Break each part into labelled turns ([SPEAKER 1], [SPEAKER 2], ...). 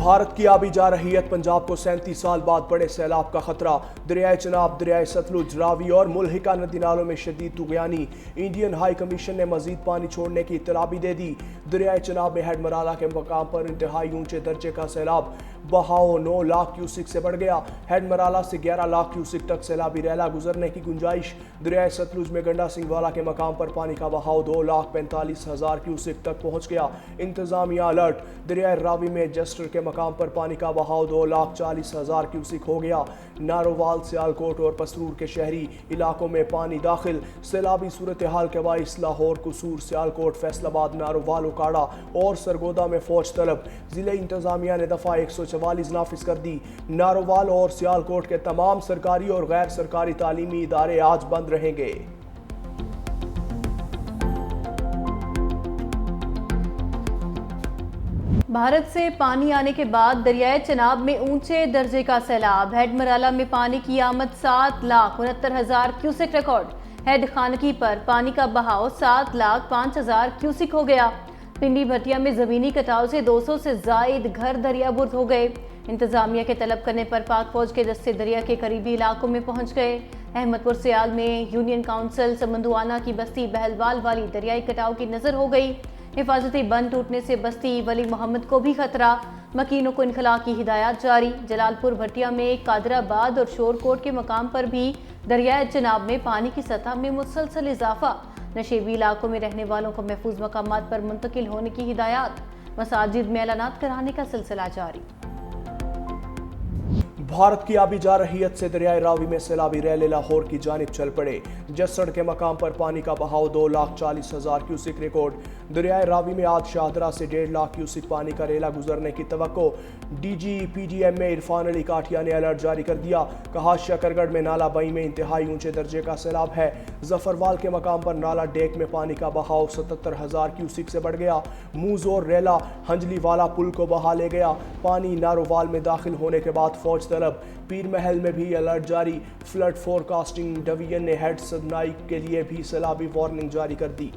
[SPEAKER 1] भारत की आबी जारहियत पंजाब को 37 साल बाद बड़े सैलाब का खतरा। दरियाए चनाब, दरियाए सतलुज, रावी और मुल्हिका नदी नालों में शदीद तुगयानी। इंडियन हाई कमीशन ने मजीद पानी छोड़ने की इत्तला भी दे दी। दरियाए चनाब में हेड मराला के मकाम पर इंतहाई ऊंचे दर्जे का सैलाब, बहाव 9 लाख क्यूसिक से बढ़ गया। हेड मराला से 11 लाख क्यूसिक तक सैलाबी रैला गुजरने की गुंजाइश। दरियाए सतलुज में गंडा सिंह वाला के मकाम पर पानी का बहाव 2,45,000 क्यूसिक तक पहुंच गया। इंतजामिया अलर्ट। दरियाए रावी में जस्टर के मकाम पर पानी का बहाव 2,40,000 क्यूसिक हो गया। नारोवाल, सियालकोट और पसरूर के शहरी इलाकों में पानी दाखिल। सैलाबी सूरत हाल के बाइस लाहौर, कसूर, सियालकोट, फैसलाबाद, नारोवाल, उकाड़ा और सरगोदा में फौज तलब। जिले इंतजामिया ने दफा 144 नाफिज कर दी। नारोवाल और सियालकोट के तमाम सरकारी और गैर सरकारी तालीमी इदारे आज बंद रहेंगे।
[SPEAKER 2] भारत से पानी आने के बाद दरियाए चनाब में ऊंचे दर्जे का सैलाब। हेड मराला में पानी की आमद 7,69,000 क्यूसेक रिकॉर्ड। हेड खानकी पर पानी का बहाव 7,05,000 क्यूसिक हो गया। पिंडी भटिया में जमीनी कटाव से 200 से जायद घर दरियाबुर्द हो गए। इंतजामिया के तलब करने पर पाक फौज के दस्ते दरिया के करीबी इलाकों में पहुंच गए। अहमदपुर सियाल में यूनियन काउंसिल समंदुआना की बस्ती बहलवाल वाली दरियाई कटाव की नजर हो गई। हिफाजती बंद टूटने से बस्ती वली मोहम्मद को भी खतरा। मकीनों को इनखला की हिदायत जारी। जलालपुर भटिया में कादराबाद और शोरकोट के मकाम पर भी दरियाए चनाब में पानी की सतह में मुसलसल इजाफा। नशेबी इलाकों में रहने वालों को महफूज मकामात पर मुंतकिल होने की हिदायत। मसाजिद में ऐलानात कराने का सिलसिला जारी।
[SPEAKER 1] भारत की आबी जारहियत से दरियाए रावी में सैलाबी रैले लाहौर की जानिब चल पड़े। जसड़ के मकाम पर पानी का बहाव 2,40,000 क्यूसिक रिकॉर्ड। दरियाए रावी में आज शाहदरा से 1.5 लाख क्यूसिक पानी का रेला गुजरने की तवक्को। DGPDM में इरफान अली काठिया ने अलर्ट जारी कर दिया। कहा शकरगढ़ में नाला बई में इंतहाई ऊंचे दर्जे का सैलाब है। जफरवाल के मकाम पर नाला डेक में पानी का बहाव 77,000 क्यूसिक से बढ़ गया। मूजोर रेला हंजली वाला पुल को बहा ले गया। पानी नारोवाल में दाखिल होने के बाद फौज तलब। पीर महल में भी अलर्ट जारी। फ्लड फोरकास्टिंग डिवीजन ने हेड सदनाई के लिए भी सैलाबी वार्निंग जारी कर दी।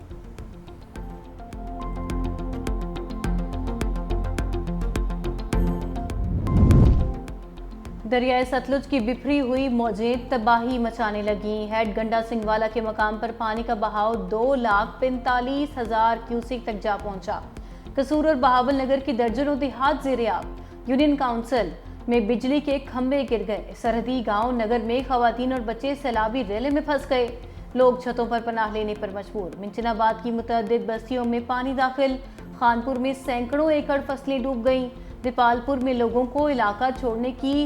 [SPEAKER 2] दरियाए सतलुज की बिखरी हुई मौजें तबाही मचाने लगी। हेड गंडा सिंह वाला के मकाम पर पानी का बहाव 2,45,000 क्यूसिक तक जा पहुंचा। कसूर और बहावल नगर की दर्जनों देहात ज़ेर-ए-आब। यूनियन काउंसिल में बिजली के खंभे गिर गए। सरहदी गांव नगर में खवातीन और बच्चे सैलाबी रेले में फंस गए। लोग छतों पर पनाह लेने पर मजबूर। मिंचनाबाद की मुतअद्दिद बस्तियों में पानी दाखिल। खानपुर में सैकड़ों एकड़ फसलें डूब गईं। दिपालपुर में लोगों को इलाका छोड़ने की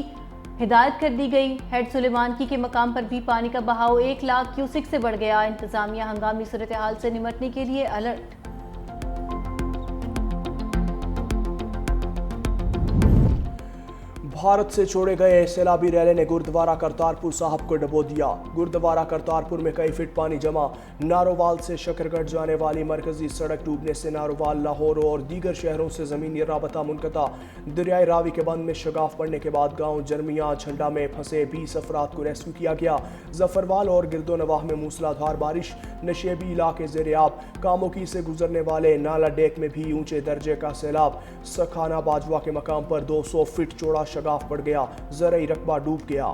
[SPEAKER 2] हिदायत कर दी गई। हेड सुलेमानकी के मकाम पर भी पानी का बहाव 1 लाख क्यूसिक से बढ़ गया। इंतजामिया हंगामी सूरत हाल से निपटने के लिए अलर्ट।
[SPEAKER 1] भारत से छोड़े गए सैलाबी रैले ने गुरुद्वारा करतारपुर साहब को डबो दिया। गुरुद्वारा करतारपुर में कई फीट पानी जमा। नारोवाल से शकरगढ़ जाने वाली मरकजी सड़क डूबने से नारोवाल, लाहौर और दीगर शहरों से जमीनी राबता मुनक़ता। दरियाए रावी के बंद में शगाफ पड़ने के बाद गांव जरमिया झंडा में फंसे 20 अफराद को रेस्क्यू किया गया। जफरवाल और गिरदोनवाह में मूसलाधार बारिश। नशेबी इलाके ज़ेर-ए-आब। कामोकी से गुजरने वाले नाला डेक में भी ऊंचे दर्जे का सैलाब। सखाना बाजवा के मकाम पर 200 फीट चौड़ा शगाफ पड़ गया। ज़रई रकबा डूब गया।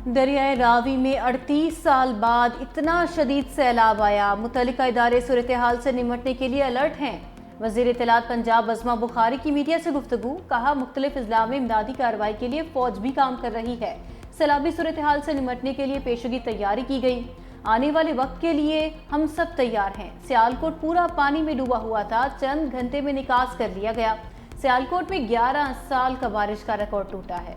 [SPEAKER 2] दरियाए रावी में 38 साल बाद इतना शदीद सैलाब आया। मुतल्लिका इदारे सूरत हाल से निपटने के लिए अलर्ट हैं। वज़ीर इत्तलात पंजाब अज़मा बुखारी की मीडिया से गुफ्तगू। कहा, मुख्तलिफ अज़ला में इमदादी कार्रवाई के लिए फौज भी काम कर रही है। सैलाबी सूरत हाल से निपटने के लिए पेशगी तैयारी की गई। आने वाले वक्त के लिए हम सब तैयार हैं। सियालकोट पूरा पानी में डूबा हुआ था, चंद घंटे में निकास कर लिया गया। सियालकोट में 11 साल का बारिश का रिकॉर्ड टूटा है।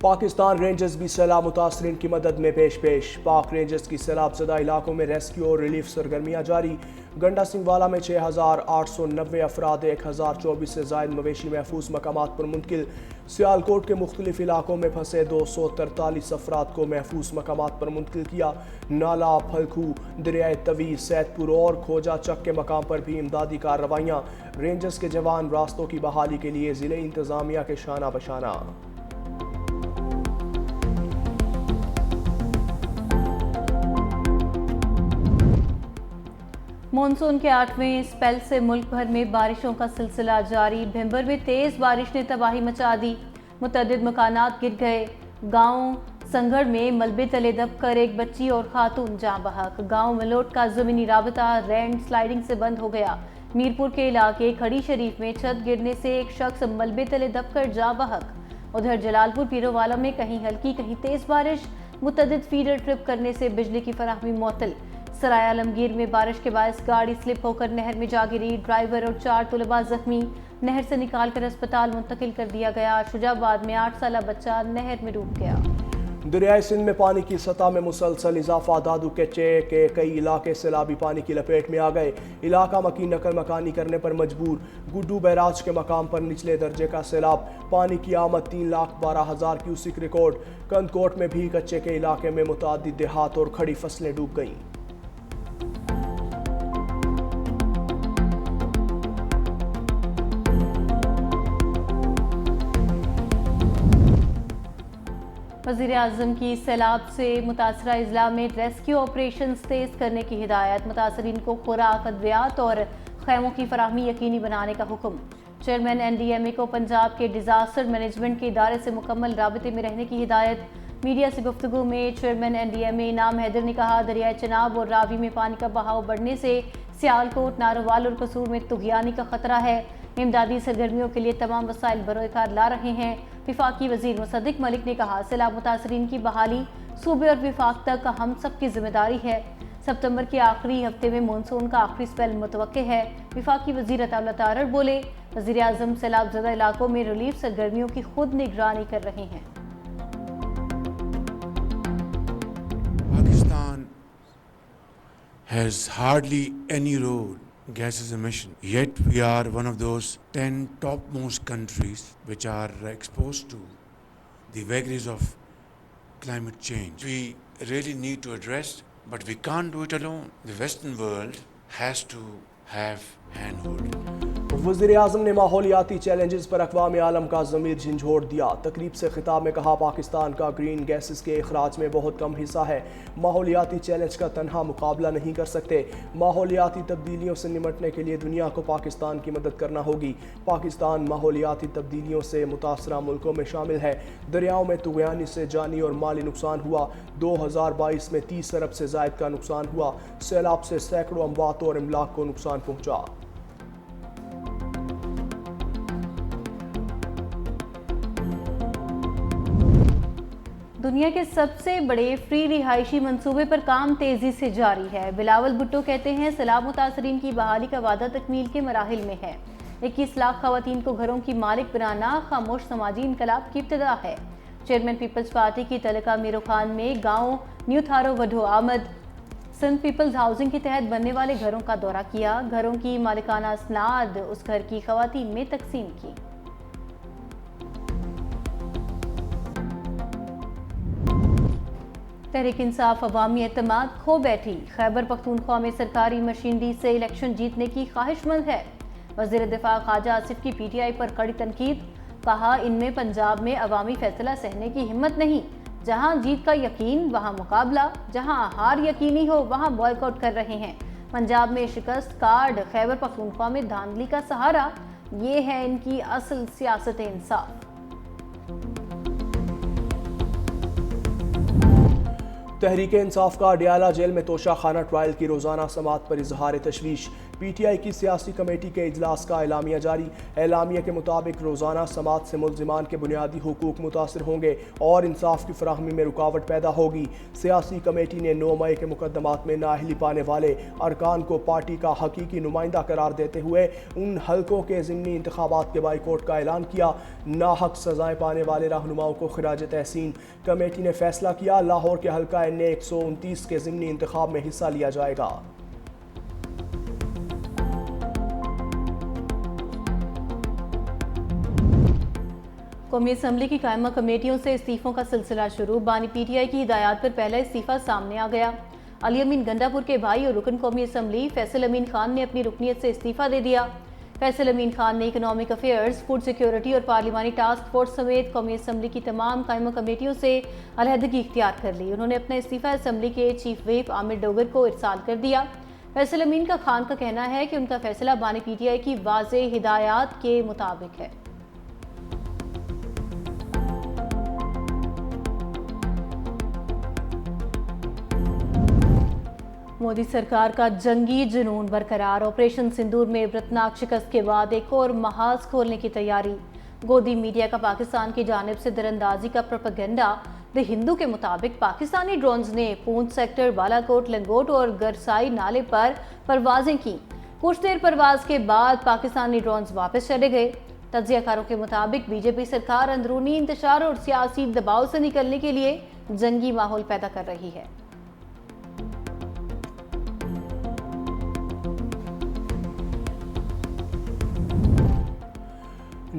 [SPEAKER 1] पाकिस्तान रेंजर्स भी सैलाब मुतासरीन की मदद में पेश। पाक रेंजर्स की सैलाब ज़दा इलाकों में रेस्क्यू और रिलीफ सरगर्मियाँ जारी। गंडा सिंह वाला में 6,890 अफराद 1,024 से जायद मवेशी महफूज मकामात पर मुंतकिल। सियालकोट के मुख्तलिफ इलाकों में फंसे 243 अफराद को महफूज मकामात पर मुंतकिल किया। नाला, फलखू, दरियाए तवी, सैदपुर और खोजा चक के मकाम पर भी इमदादी कार्रवाइयाँ। रेंजर्स के जवान रास्तों की बहाली के लिए ज़िले इंतज़ामिया के शाना बशाना।
[SPEAKER 2] मॉनसून के 8वें स्पेल से मुल्क भर में बारिशों का सिलसिला जारी। भिंबर में तेज बारिश ने तबाही मचा दी, मुतअद्दिद मकानात गिर गए। गांव संगड़ में मलबे तले दबकर एक बच्ची और खातून जाँ बहक। गांव मलोट का ज़मीनी राबता लैंड स्लाइडिंग से बंद हो गया। मीरपुर के इलाके खड़ी शरीफ में छत गिरने से एक शख्स मलबे तले दबकर जाँ बहक। उधर जलालपुर पीरोवाला में कहीं हल्की कहीं तेज बारिश, मुतअद्दिद फीडर ट्रिप करने से बिजली की फराहमी मुअत्तल। सराय आलमगीर में बारिश के बायस गाड़ी स्लिप होकर नहर में जा गिरी। ड्राइवर और 4 तुलबा जख्मी, नहर से निकालकर अस्पताल मुंतकिल कर दिया गया। शुजाबाद में 8 साला बच्चा नहर में डूब गया।
[SPEAKER 1] दरियाए सिंध में पानी की सतह में मुसलसल इजाफा। दादू के कई इलाके सैलाबी पानी की लपेट में आ गए। इलाका मकी नकल मकानी करने पर मजबूर। गुड्डू बैराज के मकाम पर निचले दर्जे का सैलाब। पानी की आमद 3,12,000 क्यूसिक रिकॉर्ड। कंदकोट में भी कच्चे के इलाके में मुतअद्दिद देहात और खड़ी फसलें डूब गईं।
[SPEAKER 2] वज़ीर आज़म की सैलाब से मुतासरा अजला में रेस्क्यू ऑपरेशन तेज करने की हिदायत। मुतासरीन को खुराक, अद्वियात और खैमों की फराहमी यकीनी बनाने का हुक्म। चेयरमैन NDMA को पंजाब के डिजास्टर मैनेजमेंट के इदारे से मुकम्मल राबते में रहने की हिदायत। मीडिया से गुफ्तगू में चेयरमैन NDMA इनाम हैदर ने कहा, दरियाए चनाब और रावी में पानी का बहाव बढ़ने से सियालकोट, नारोवाल और कसूर में तुगयानी का खतरा है। इमदादी सरगर्मियों के लिए तमाम वसाइल बरोकार ला रहे हैं। विफाकी वजीर मुसद्दिक मलिक ने कहा, सैलाब मुतासरीन की बहाली सूबे और विफाक तक हम सब की जिम्मेदारी है। सितंबर के आखिरी हफ्ते में मानसून का आखिरी स्पेल मुतवक्के है। विफाकी वजीर अताउल्लाह तारड़ बोले, वजीर आज़म सैलाब ज़दा इलाकों में रिलीफ सरगर्मियों की खुद निगरानी कर रहे हैं।
[SPEAKER 3] Pakistan has hardly any road gases emission, yet we are one of those 10 topmost countries which are exposed to the vagaries of climate change. We really need to address, but we can't do it alone. The Western world has to have handholding.
[SPEAKER 1] वज़ीर आज़म ने माहौलियाती challenges पर अक़वाम आलम का ज़मीर झंझोड़ दिया। तकरीब से खिताब में कहा, पाकिस्तान का ग्रीन गैसेस के अखराज में बहुत कम हिस्सा है। माहौलियाती चैलेंज का तनहा मुकाबला नहीं कर सकते। माहौलियाती तब्दीलियों से निमटने के लिए दुनिया को पाकिस्तान की मदद करना होगी। पाकिस्तान माहौलियाती तब्दीलियों से मुतासरा मुल्कों में शामिल है। दरियाओं में तुगयानी से जानी और माली नुकसान हुआ। 2022 में 30 अरब से ज़ायद का नुकसान हुआ। सैलाब से सैकड़ों अमवात और इमलाक को नुकसान पहुँचा।
[SPEAKER 2] दुनिया के सबसे बड़े फ्री रिहायशी मंसूबे पर काम तेजी से जारी है। बिलावल भुट्टो कहते हैं, सैलाब मुतासरीन की बहाली का वादा तकमील के मराहिल में है। 21 लाख खवातीन को घरों की मालिक बनाना खामोश समाजी इनकलाब की इब्तिदा है। चेयरमैन पीपल्स पार्टी की तलका मीरो खान में गाँव न्यू थारो वढो आमद सिंध पीपल्स हाउसिंग के तहत बनने वाले घरों का दौरा किया। घरों की मालिकाना स्नाद उस घर की खवातीन में तकसीम की। तहरीक इंसाफ अवामी एतमाद खो बैठी। खैबर पख्तूनख्वा में सरकारी मशीनरी से इलेक्शन जीतने की ख्वाहिशमंद है। वज़ीर दिफा ख्वाजा आसिफ की PTI पर कड़ी तनकीद। कहा, इनमें पंजाब में अवामी फैसला सहने की हिम्मत नहीं। जहां जीत का यकीन वहां मुकाबला, जहां हार यकीनी हो वहां बॉयकॉट कर रहे हैं। पंजाब में शिकस्त कार्ड, खैबर पख्तूनख्वा में धांधली का सहारा, ये है इनकी असल सियासत इंसाफ।
[SPEAKER 1] तहरीक इंसाफ का अडियाला जेल में तोशा खाना ट्रायल की रोजाना समाअत पर इजहार तशवीश। PTI की सियासी कमेटी के इजलास का एलामिया जारी। एलामिया के मुताबिक रोजाना समाअत से मुल्जिमान के बुनियादी हुकूक मुतासर होंगे और इंसाफ की फराहमी में रुकावट पैदा होगी। सियासी कमेटी ने 9 मई के मुकदमात में नाअहली पाने वाले अरकान को पार्टी का हकीकी नुमाइंदा करार देते हुए उन हल्कों के ज़िमनी इंतखाबात के बाइकआउट का ऐलान किया। नाहक सजाएं पाने वाले रहनुमाओं को खिराज तहसीन। कमेटी ने फैसला किया, लाहौर के हल्का NA 129 के ज़िमनी इंतखाब में हिस्सा लिया जाएगा।
[SPEAKER 2] कौमी असम्बली की कायमा कमेटियों से इस्तीफों का सिलसिला शुरू। बानी PTI की हिदायत पर पहला इस्तीफा सामने आ गया। अली अमीन गंडापुर के भाई और रुकन कौमी असम्बली फैसल अमीन खान ने अपनी रुकनीत से इस्तीफा दे दिया। फैसल अमीन खान ने इकनॉमिक अफेयर्स, फूड सिक्योरिटी और पार्लिमानी टास्क फोर्स समेत कौमी असम्बली की तमाम कायमा कमेटियों से अलहदगी इख्तियार कर ली। उन्होंने अपना इस्तीफा असम्बली के चीफ व्हिप आमिर डोगर को इरसाल कर दिया। फैसल अमीन का खान का कहना है कि उनका फैसला बानी PTI की वाज़ेह हिदायत के मुताबिक है। मोदी सरकार का जंगी जुनून बरकरार। ऑपरेशन सिंदूर में इबरतनाक शिकस्त के बाद एक और महाज खोलने की तैयारी। गोदी मीडिया का पाकिस्तान की जानिब से दरअंदाजी का प्रोपेगेंडा। द हिंदू के मुताबिक पाकिस्तानी ड्रोन्स ने पूंछ सेक्टर, बालाकोट, लंगोट और गरसाई नाले पर परवाजें की। कुछ देर परवाज के बाद पाकिस्तानी ड्रोन्स वापस चले गए। तज्जियाकारों के मुताबिक BJP सरकार अंदरूनी इंतशार और सियासी दबाव से निकलने के लिए जंगी माहौल पैदा कर रही है।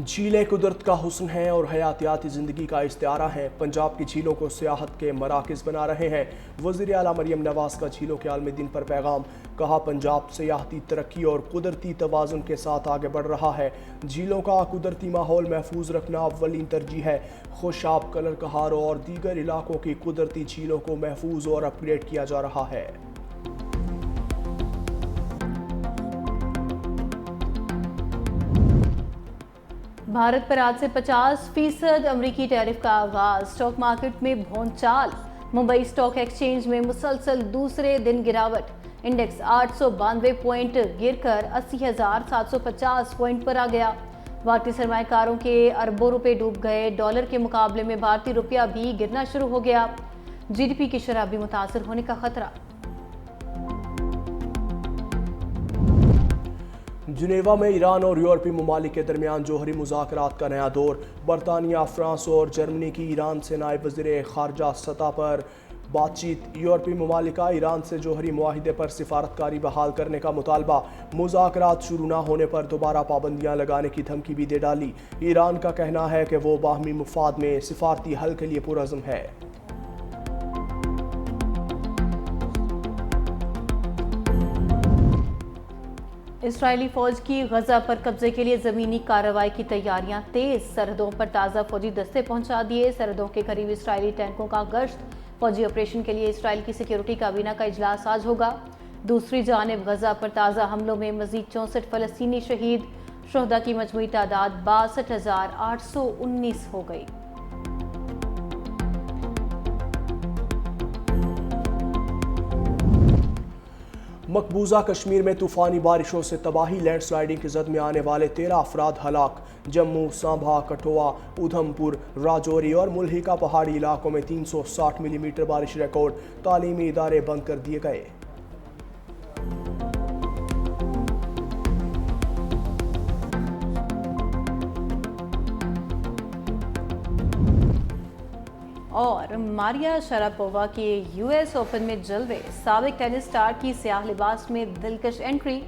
[SPEAKER 1] झीलें कुदरत का हुस्न है और हयातियाती ज़िंदगी का इस्तिआरा है। पंजाब की झीलों को सियाहत के मराकज़ बना रहे हैं। वज़ीर आला मरियम नवाज़ का झीलों के आलमी दिन पर पैगाम। कहा, पंजाब सियाहती तरक्की और कुदरती तवाज़ुन के साथ आगे बढ़ रहा है। झीलों का कुदरती माहौल महफूज रखना अव्वलीन तरजीह है। खुशाब, कलर कहार और दीगर इलाकों की कुदरती झीलों को महफूज और अपग्रेड किया जा रहा है।
[SPEAKER 2] भारत पर आज से 50% अमरीकी टैरिफ का आगाज। स्टॉक मार्केट में भौंचाल। मुंबई स्टॉक एक्सचेंज में मुसलसल दूसरे दिन गिरावट। इंडेक्स 892 पॉइंट गिरकर 80,750 पॉइंट पर आ गया। भारतीय सरमाएकारों के अरबों रुपए डूब गए। डॉलर के मुकाबले में भारतीय रुपया भी गिरना शुरू हो गया। GDP की शरह भी मुतासर होने का खतरा।
[SPEAKER 1] जिनेवा में ईरान और यूरोपीय ममालिक के दरमियान जौहरी मुज़ाकरात का नया दौर। बरतानिया, फ्रांस और जर्मनी की ईरान से नायब वज़ीर ख़ारजा सतह पर बातचीत। यूरोपीय ममालिक का ईरान से जौहरी मुआहिदे पर सिफारतकारी बहाल करने का मुतालबा। मुज़ाकरात शुरू न होने पर दोबारा पाबंदियाँ लगाने की धमकी भी दे डाली। ईरान का कहना है कि वो बाहमी मुफाद में सिफारती हल के लिए पुरअज़्म है।
[SPEAKER 2] इस्राएली फौज की गजा पर कब्जे के लिए जमीनी कार्रवाई की तैयारियां तेज। सरहदों पर ताज़ा फौजी दस्ते पहुंचा दिए। सरहदों के करीब इस्राएली टैंकों का गश्त। फौजी ऑपरेशन के लिए इस्राएल की सिक्योरिटी काबीना का इजलास आज होगा। दूसरी जानिब गजा पर ताज़ा हमलों में मजीद 64 फ़लस्तीनी शहीद। शुहदा की मजमूई तादाद 62,819 हो गई।
[SPEAKER 1] मकबूजा कश्मीर में तूफ़ानी बारिशों से तबाही। लैंडस्लाइडिंग की जद में आने वाले 13 अफराद हलाक। जम्मू, सांभा, कठुआ, उधमपुर, राजौरी और मुल्हिका पहाड़ी इलाकों में 360 मिलीमीटर बारिश रिकॉर्ड। तालीमी इदारे बंद कर दिए गए।
[SPEAKER 2] और मारिया शरापोवा के US ओपन में जलवे। साबिक टेनिस स्टार की स्याह लिबास में दिलकश एंट्री।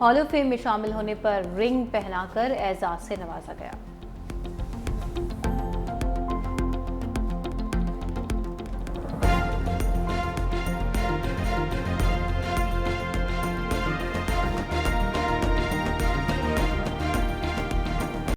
[SPEAKER 2] हॉल ऑफ फेम में शामिल होने पर रिंग पहनाकर एजाज से नवाजा गया।